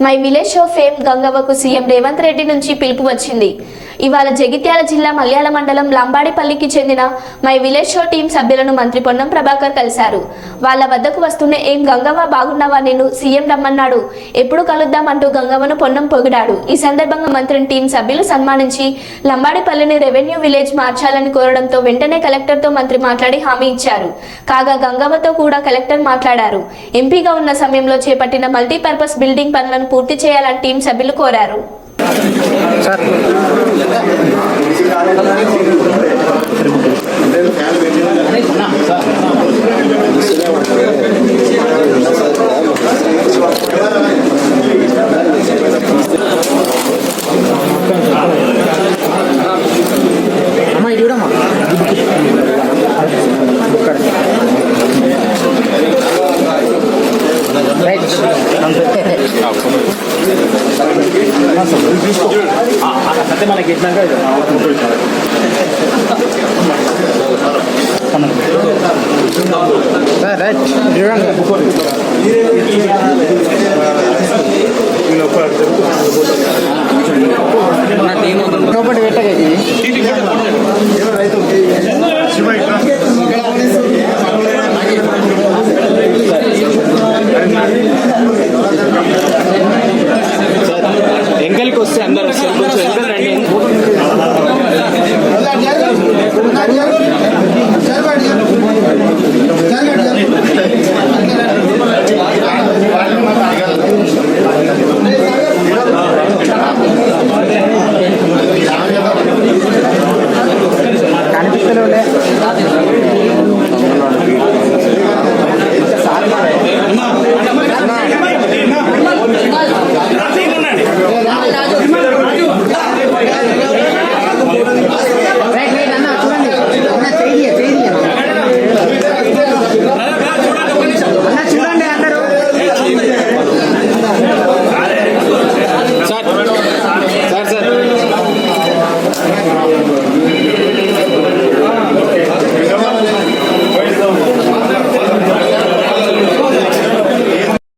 My village show fame గంగవ్వకు CM Revanth Reddy నుంచి పిలుపు వచ్చింది. ఇవాళ జగిత్యాల జిల్లా మల్యాల మండలం లంబాడిపల్లికి చెందిన మై విలేజ్ షో టీం సభ్యులను మంత్రి పొన్నం ప్రభాకర్ కలిశారు. వాళ్ళ వద్దకు వస్తూనే ఏం గంగవ్వ బాగున్నావా, నేను సీఎం రమ్మన్నాడు, ఎప్పుడు కలుద్దామంటూ గంగవ్వను పొన్నం పొగిడాడు. ఈ సందర్భంగా మంత్రిని టీం సభ్యులు సన్మానించి లంబాడిపల్లిని రెవెన్యూ విలేజ్ మార్చాలని కోరడంతో వెంటనే కలెక్టర్తో మంత్రి మాట్లాడి హామీ ఇచ్చారు. కాగా గంగవ్వతో కూడా కలెక్టర్ మాట్లాడారు. ఎంపీగా ఉన్న సమయంలో చేపట్టిన మల్టీపర్పస్ బిల్డింగ్ పనులను పూర్తి చేయాలని టీం సభ్యులు కోరారు. అంటే మనకి ఎట్లాగా రైట్